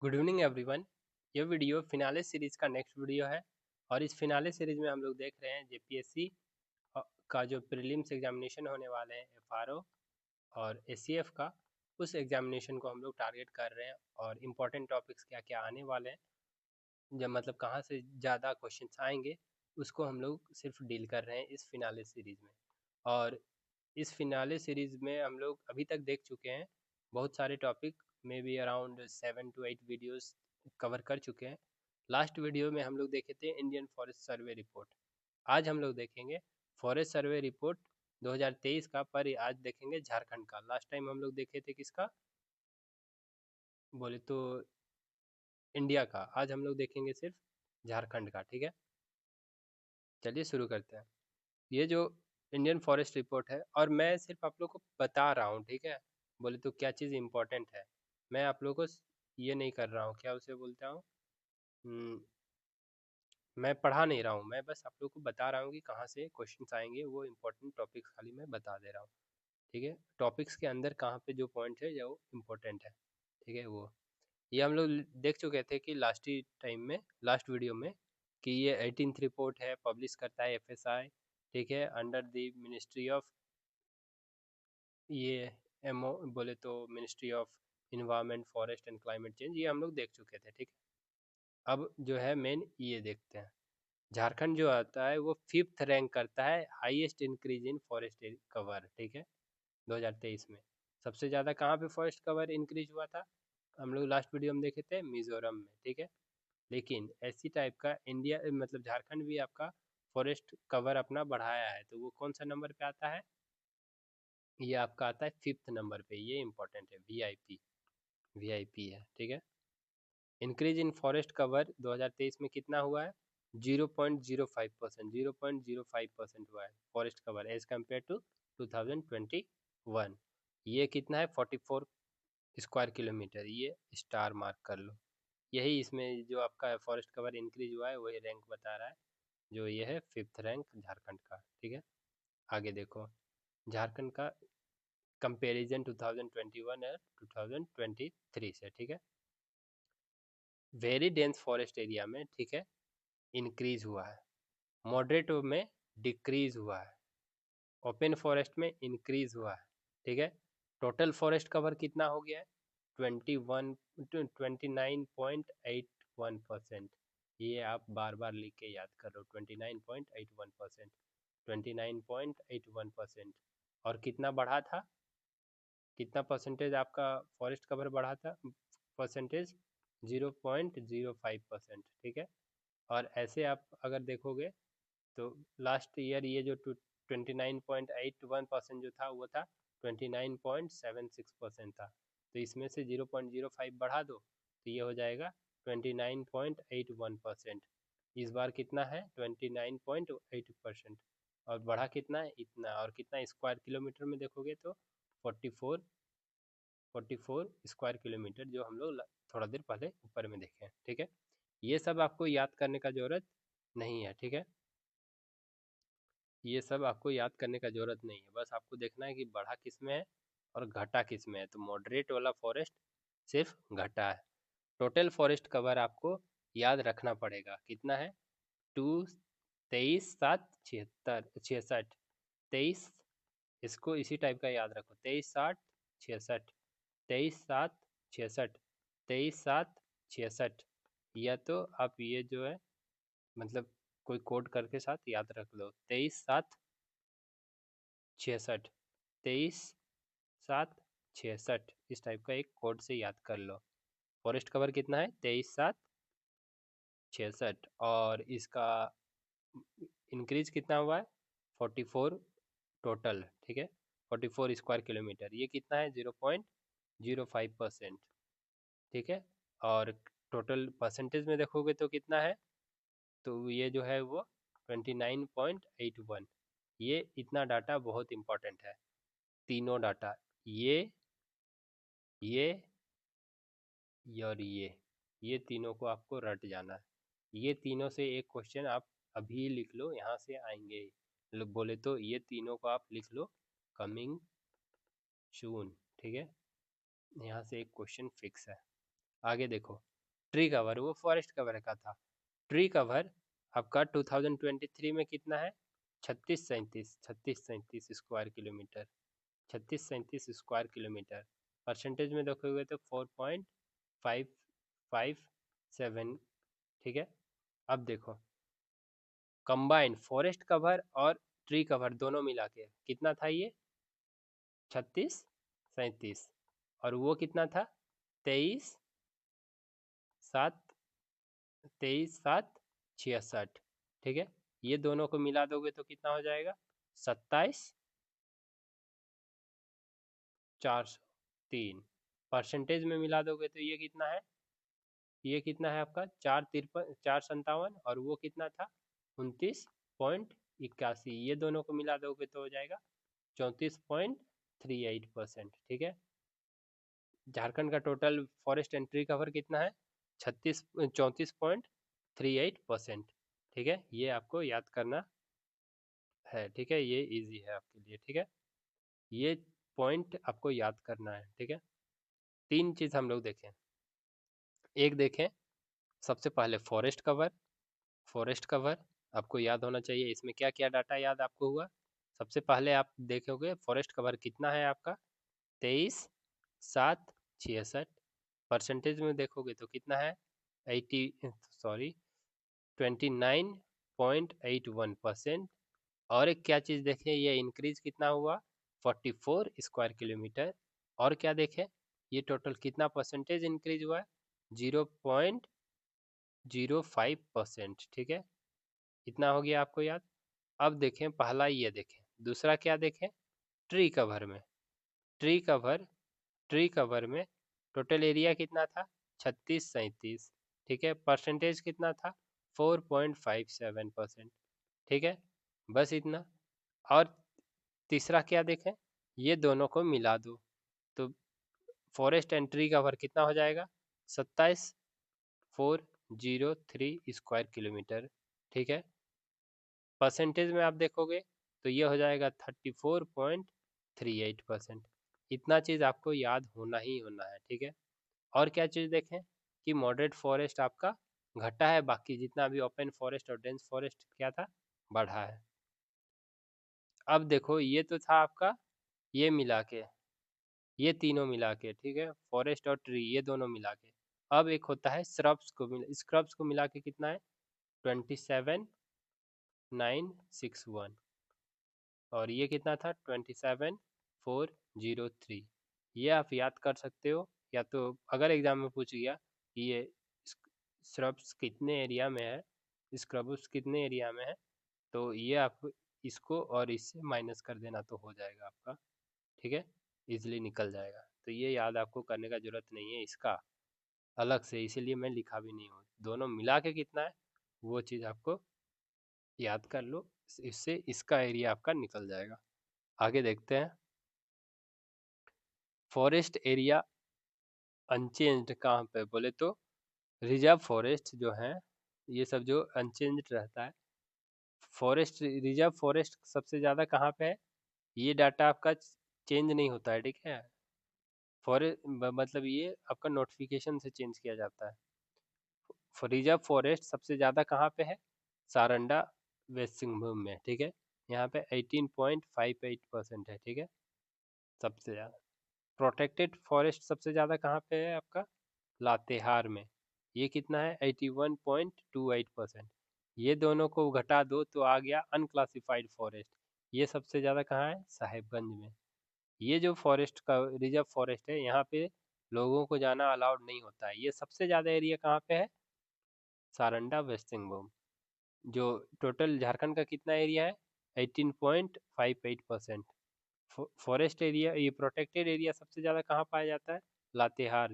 Good evening everyone. ये video finale series का next video है और इस फिनाले सीरीज में हम लोग देख रहे हैं जेपीएससी का जो प्रीलिम्स एग्जामिनेशन होने वाले हैं एफआरओ और एसीएफ का, उस एग्जामिनेशन को हम लोग टारगेट कर रहे हैं और इम्पोर्टेंट टॉपिक्स क्या क्या आने वाले हैं, जब मतलब कहाँ से ज़्यादा क्वेश्चंस आएंगे उसको हम लोग सिर्फ डील कर रहे हैं इस फिनाले सीरीज में। और इस फिनाले सीरीज में हम लोग अभी तक देख चुके हैं बहुत सारे topic, may be around 7 to 8 videos cover कर चुके हैं। लास्ट वीडियो में हम लोग देखे थे इंडियन फॉरेस्ट सर्वे रिपोर्ट। आज हम लोग देखेंगे फॉरेस्ट सर्वे रिपोर्ट 2023 का, पर आज देखेंगे झारखंड का। लास्ट टाइम हम लोग देखे थे किसका बोले तो इंडिया का, आज हम लोग देखेंगे सिर्फ झारखंड का। ठीक है, चलिए शुरू करते हैं। ये जो इंडियन फॉरेस्ट रिपोर्ट है और मैं सिर्फ आप लोग को बता रहा हूँ, ठीक है, बोले तो क्या चीज़ इम्पोर्टेंट है। मैं आप लोग को ये नहीं कर रहा हूँ, क्या उसे बोलता हूँ, मैं पढ़ा नहीं रहा हूँ, मैं बस आप लोग को बता रहा हूँ कि कहाँ से क्वेश्चंस आएंगे, वो इम्पोर्टेंट टॉपिक्स खाली मैं बता दे रहा हूँ। ठीक है, टॉपिक्स के अंदर कहाँ पे जो पॉइंट है जो इम्पोर्टेंट है, ठीक है। वो ये हम लोग देख चुके थे कि लास्ट ही टाइम में, लास्ट वीडियो में, कि ये 18th रिपोर्ट है, पब्लिश करता है एफएसआई, ठीक है, अंडर द मिनिस्ट्री ऑफ, ये एमओ बोले तो ministry of environment forest and climate change, ये हम लोग देख चुके थे। ठीक है, अब जो है मेन ये देखते हैं। झारखंड जो आता है वो 5th रैंक करता है highest increase in forest cover. ठीक है, 2023 में सबसे ज़्यादा कहाँ पे फॉरेस्ट कवर इंक्रीज हुआ था, हम लोग लास्ट वीडियो में देखे थे मिजोरम में। ठीक है, लेकिन ऐसी टाइप का इंडिया मतलब झारखंड भी आपका फॉरेस्ट कवर अपना बढ़ाया है, तो वो कौन सा नंबर पे आता है, ये आपका आता है 5th नंबर पे। ये इंपॉर्टेंट है, वीआईपी, वीआईपी है। ठीक है, इंक्रीज इन फॉरेस्ट कवर 2023 में कितना हुआ है, 0.05%, 0.05% हुआ है forest cover as compare to 2021। ये कितना है, 44 स्क्वायर किलोमीटर, ये स्टार मार्क कर लो। यही इसमें जो आपका फॉरेस्ट कवर इंक्रीज हुआ है वही रैंक बता रहा है, जो ये है 5th रैंक झारखंड का। ठीक है, आगे देखो झारखंड का कंपैरिजन 2021 और 2023 से। ठीक है, वेरी डेंस फॉरेस्ट एरिया में, ठीक है, इंक्रीज हुआ है, मॉडरेट में डिक्रीज हुआ है, ओपन फॉरेस्ट में इंक्रीज हुआ है। ठीक है, टोटल फॉरेस्ट कवर कितना हो गया है, 29.81%। ये आप बार बार लिख के याद कर लो, 29.81%, 29.81%। और कितना बढ़ा था, कितना परसेंटेज आपका फॉरेस्ट कवर बढ़ा था, परसेंटेज 0.05%। ठीक है, और ऐसे आप अगर देखोगे तो लास्ट ईयर ये जो 29.81% जो था वो था 29.76% था, तो इसमें से 0.05 बढ़ा दो तो ये हो जाएगा 29.81%। इस बार कितना है, 29.8%, और बढ़ा कितना है, इतना। और कितना स्क्वायर किलोमीटर में देखोगे तो 44 स्क्वायर किलोमीटर, जो हम लोग थोड़ा देर पहले ऊपर में देखे हैं। ठीक है, ये सब आपको याद करने का जरूरत नहीं है। ठीक है, ये सब आपको याद करने का जरूरत नहीं है, बस आपको देखना है कि बढ़ा किस में है और घटा किस में है। तो मॉडरेट वाला फॉरेस्ट सिर्फ घटा है। टोटल फॉरेस्ट कवर आपको याद रखना पड़ेगा, कितना है, टू 23,776, 23, इसको इसी टाइप का याद रखो, 23,776, 23,776, 23,776, या तो आप ये जो है मतलब कोई कोड करके साथ याद रख लो, 23,776, 23,776, इस टाइप का एक कोड से याद कर लो। फॉरेस्ट कवर कितना है, 23,776, और इसका इंक्रीज कितना हुआ है, 44 टोटल। ठीक है, 44 स्क्वायर किलोमीटर, ये कितना है, 0.05%। ठीक है, और टोटल परसेंटेज में देखोगे तो कितना है, तो ये जो है वो 29.81। ये इतना डाटा बहुत इम्पोर्टेंट है, तीनों डाटा, ये और ये तीनों को आपको रट जाना है। ये तीनों से एक क्वेश्चन आप अभी लिख लो, यहाँ से आएंगे। बोले तो ये तीनों को आप लिख लो, कमिंग सून। ठीक है, यहाँ से एक क्वेश्चन फिक्स है। आगे देखो, ट्री कवर वो फॉरेस्ट कवर का था। ट्री कवर आपका 2023 में कितना है, 3637 square kilometre, 3637 square kilometre. Percentage में देखोगे तो 4.557, ठीक है। अब देखो कंबाइंड फॉरेस्ट कवर और ट्री कवर दोनों मिला के कितना था ये, 3637, और वो कितना था, 23,7 ठीक है। ये दोनों को मिला दोगे तो कितना हो जाएगा, 27,403। परसेंटेज में मिला दोगे तो ये कितना है, ये कितना है आपका 4,57 और वो कितना था 29.81। ये दोनों को मिला दोगे तो हो जाएगा 34.38%, ठीक है। झारखंड का total forest and tree cover कितना है, 34.38%, ठीक है। ये आपको याद करना है, ठीक है, ये इजी है आपके लिए, ठीक है। ये पॉइंट आपको याद करना है, ठीक है। तीन चीज हम लोग देखें, एक देखें सबसे पहले फॉरेस्ट कवर। फॉरेस्ट कवर आपको याद होना चाहिए, इसमें क्या क्या डाटा याद आपको हुआ। सबसे पहले आप देखोगे फॉरेस्ट कवर कितना है आपका, 23,766। परसेंटेज में देखोगे तो कितना है, 29.81%। और एक क्या चीज़ देखें, ये इंक्रीज कितना हुआ, 44 स्क्वायर किलोमीटर। और क्या देखें, ये टोटल कितना परसेंटेज इंक्रीज हुआ है, 0.05%, ठीक है। इतना हो गया आपको याद। अब देखें पहला ये देखें, दूसरा क्या देखें, ट्री कवर में। ट्री कवर ट्री कवर में टोटल एरिया कितना था, 3637, ठीक है। परसेंटेज कितना था, 4.57%, ठीक है। बस इतना। और तीसरा क्या देखें, ये दोनों को मिला दो तो फॉरेस्ट एंड ट्री कवर कितना हो जाएगा, 27,403 स्क्वायर किलोमीटर, ठीक है। परसेंटेज में आप देखोगे तो ये हो जाएगा 34.38%। इतना चीज़ आपको याद होना ही होना है, ठीक है। और क्या चीज़ देखें कि मॉडरेट फॉरेस्ट आपका घटा है, बाकी जितना भी ओपन फॉरेस्ट और डेंस फॉरेस्ट क्या था, बढ़ा है। अब देखो ये तो था आपका, ये मिला के, ये तीनों मिला के, ठीक है, फॉरेस्ट और ट्री ये दोनों मिला के। अब एक होता है स्क्रब्स को मिला के कितना है, 27,961, और ये कितना था 27,403। ये आप याद कर सकते हो, या तो अगर एग्जाम में पूछ गया कि ये स्क्रब्स कितने एरिया में है, स्क्रब्स कितने एरिया में है, तो ये आप इसको और इससे माइनस कर देना तो हो जाएगा आपका, ठीक है, इजीली निकल जाएगा। तो ये याद आपको करने का जरूरत नहीं है इसका अलग से, इसीलिए मैं लिखा भी नहीं हूँ। दोनों मिला के कितना है वो चीज़ आपको याद कर लो, इससे इसका एरिया आपका निकल जाएगा। आगे देखते हैं, फॉरेस्ट एरिया अनचेंज्ड कहाँ पे बोले तो रिजर्व फॉरेस्ट जो है, ये सब जो अनचेंज्ड रहता है, फॉरेस्ट रिजर्व फॉरेस्ट सबसे ज़्यादा कहाँ पे है, ये डाटा आपका चेंज नहीं होता है, ठीक है। फॉरेस्ट मतलब ये आपका नोटिफिकेशन से चेंज किया जाता है। रिजर्व फॉरेस्ट सबसे ज़्यादा कहाँ पे है, सारंडा वेस्ट सिंहभूम में, ठीक है। यहाँ पे 18.58% है, ठीक है, सबसे ज़्यादा। प्रोटेक्टेड फॉरेस्ट सबसे ज़्यादा कहाँ पे है आपका, लातेहार में, ये कितना है 81.28%। ये दोनों को घटा दो तो आ गया अनक्लासिफाइड फॉरेस्ट, ये सबसे ज़्यादा कहाँ है, साहेबगंज में। ये जो फॉरेस्ट का रिजर्व फॉरेस्ट है, यहाँ पे लोगों को जाना अलाउड नहीं होता है। ये सबसे ज़्यादा एरिया कहाँ पे है, सारंडा वेस्ट सिंहभूम। जो टोटल झारखंड का कितना एरिया है, 18.58%। फॉरेस्ट एरिया, ये प्रोटेक्टेड एरिया सबसे ज़्यादा कहाँ पाया जाता है, लातेहार,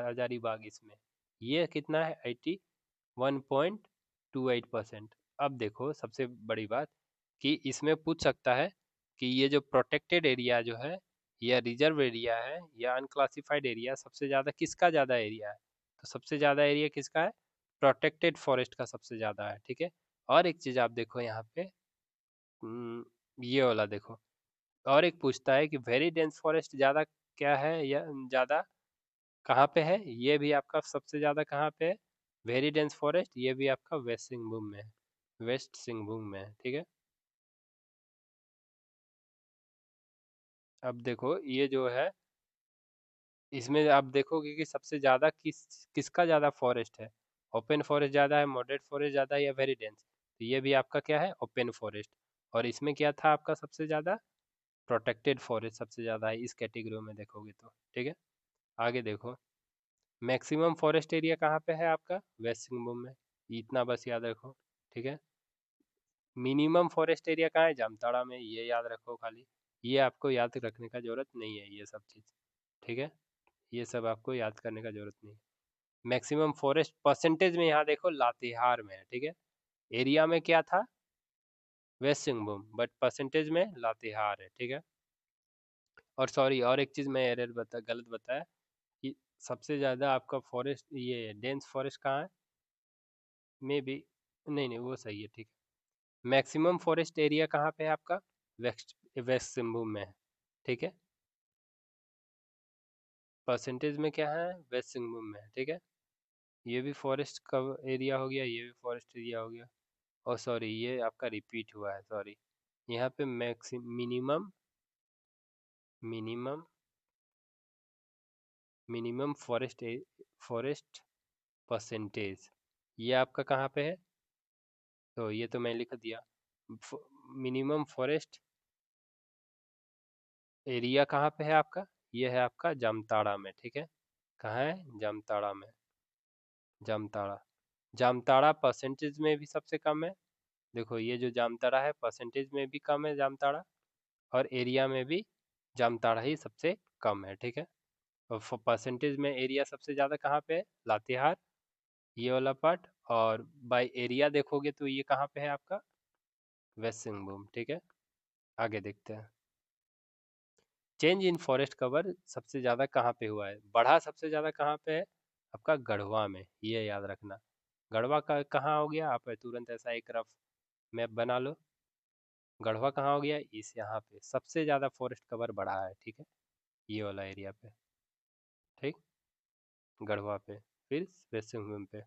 हजारीबाग, इसमें ये कितना है 81.28%। अब देखो सबसे बड़ी बात कि इसमें पूछ सकता है कि ये जो प्रोटेक्टेड एरिया जो है, या रिजर्व एरिया है, या अनक्लासिफाइड एरिया, सबसे ज़्यादा किसका ज़्यादा एरिया है, तो सबसे ज़्यादा एरिया किसका है, प्रोटेक्टेड फॉरेस्ट का सबसे ज़्यादा है, ठीक है। और एक चीज़ आप देखो यहाँ पे, ये वाला देखो, और एक पूछता है कि वेरी डेंस फॉरेस्ट ज़्यादा क्या है, या ज़्यादा कहाँ पे है, ये भी आपका सबसे ज़्यादा कहाँ पे है, वेरी डेंस फॉरेस्ट, ये भी आपका वेस्ट सिंहभूम में है, वेस्ट सिंहभूम में है, ठीक है। अब देखो ये जो है, इसमें आप देखोगे कि सबसे ज़्यादा किसका ज़्यादा फॉरेस्ट है, ओपन फॉरेस्ट ज़्यादा है, मॉडरेट फॉरेस्ट ज़्यादा है, या वेरी डेंस। तो ये भी आपका क्या है, ओपन फॉरेस्ट। और इसमें क्या था आपका सबसे ज़्यादा, प्रोटेक्टेड फॉरेस्ट सबसे ज़्यादा है इस कैटेगरी में देखोगे तो, ठीक है। आगे देखो, मैक्सिमम फॉरेस्ट एरिया कहाँ पे है आपका, वेस्ट सिंहभूम में, इतना बस याद रखो, ठीक है। मिनिमम फॉरेस्ट एरिया कहाँ है, जामताड़ा में, ये याद रखो खाली, ये आपको याद रखने का जरूरत नहीं है ये सब चीज़, ठीक है। ये सब आपको याद करने का जरूरत नहीं है। मैक्सिमम फॉरेस्ट परसेंटेज में यहाँ देखो लातेहार में है, ठीक है। एरिया में क्या था, वेस्ट सिंहभूम, बट परसेंटेज में लातेहार है, ठीक है। और सॉरी, और एक चीज़ मैं एरर गलत बताया कि सबसे ज़्यादा आपका फॉरेस्ट ये डेंस फॉरेस्ट कहाँ है, मे बी, नहीं नहीं वो सही है, ठीक है। मैक्सिमम फॉरेस्ट एरिया कहाँ पे है आपका, वेस्ट वेस्ट सिंहभूम में है, ठीक है। परसेंटेज में क्या है, वेस्ट सिंहभूम में है, ठीक है। ये भी फॉरेस्ट का एरिया हो गया, ये भी फॉरेस्ट एरिया हो गया। और सॉरी ये आपका रिपीट हुआ है, सॉरी, यहाँ पे minimum minimum minimum forest percentage, ये आपका कहाँ पे है, तो ये तो मैं लिख दिया। मिनिमम फॉरेस्ट एरिया कहाँ पे है आपका, ये है आपका जामताड़ा में, ठीक है। कहाँ है, जामताड़ा में, जामताड़ा। जामताड़ा परसेंटेज में भी सबसे कम है, देखो ये जो जामताड़ा है परसेंटेज में भी कम है जामताड़ा, और एरिया में भी जामताड़ा ही सबसे कम है, ठीक है। और परसेंटेज में एरिया सबसे ज़्यादा कहाँ पे है, लातेहार, ये वाला पार्ट। और बाय एरिया देखोगे तो ये कहाँ पे है आपका, वेस्ट सिंहभूम, ठीक है। आगे देखते हैं, चेंज इन फॉरेस्ट कवर सबसे ज़्यादा कहाँ पे हुआ है, बढ़ा सबसे ज़्यादा कहाँ पे है आपका, गढ़वा में, ये याद रखना। गढ़वा का कहाँ हो गया, आप तुरंत ऐसा एक रफ मैप बना लो, गढ़वा कहाँ हो गया, इस यहाँ पे सबसे ज़्यादा फॉरेस्ट कवर बढ़ा है, ठीक है, ये वाला एरिया पे, ठीक, गढ़वा पे, फिर वेस्ट सिंहभूम पे।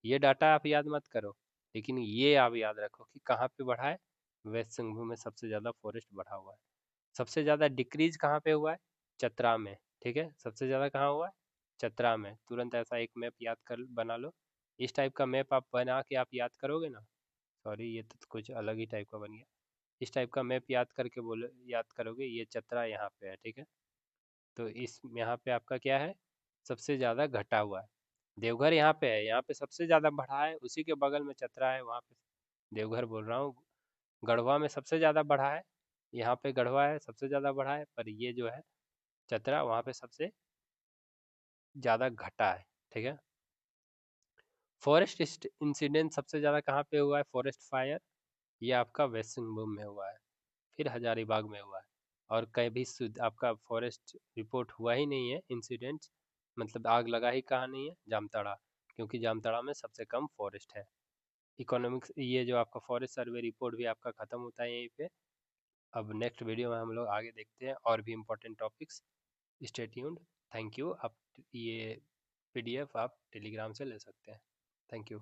ये डाटा आप याद मत करो, लेकिन ये आप याद रखो कि कहाँ पे बढ़ा है, वेस्ट सिंहभूम में सबसे ज़्यादा फॉरेस्ट बढ़ा हुआ है। सबसे ज़्यादा डिक्रीज कहाँ पे हुआ है, चतरा में, ठीक है। सबसे ज़्यादा कहाँ हुआ है, चतरा में। तुरंत ऐसा एक मैप याद कर बना लो, इस टाइप का मैप आप बना के आप याद करोगे ना, सॉरी ये तो कुछ अलग ही टाइप का बन गया, इस टाइप का मैप याद करके बोलो, याद करोगे ये चतरा यहाँ पे है, ठीक है। तो इस यहाँ पे आपका क्या है, सबसे ज़्यादा घटा हुआ है। देवघर यहाँ पे है, यहाँ पे सबसे ज़्यादा बढ़ा है, उसी के बगल में चतरा है, वहाँ पे देवघर बोल रहा हूँ। गढ़वा में सबसे ज़्यादा बढ़ा है, यहाँ पे गढ़वा है सबसे ज़्यादा बढ़ा है, पर ये जो है चतरा वहाँ पे सबसे ज़्यादा घटा है, ठीक है। फॉरेस्ट इंसिडेंट सबसे ज़्यादा कहाँ पे हुआ है, फॉरेस्ट फायर, ये आपका वेस्ट सिंहभूम में हुआ है, फिर हजारीबाग में हुआ है। और कहीं भी आपका फॉरेस्ट रिपोर्ट हुआ ही नहीं है इंसिडेंट, मतलब आग लगा ही कहाँ नहीं है, जामताड़ा, क्योंकि जामताड़ा में सबसे कम फॉरेस्ट है। इकोनॉमिक्स ये जो आपका फॉरेस्ट सर्वे रिपोर्ट भी आपका ख़त्म होता है यहीं पे। अब नेक्स्ट वीडियो में हम लोग आगे देखते हैं और भी important topics, stay tuned. Thank you. आप ये पीडीएफ आप टेलीग्राम से ले सकते हैं। Thank you.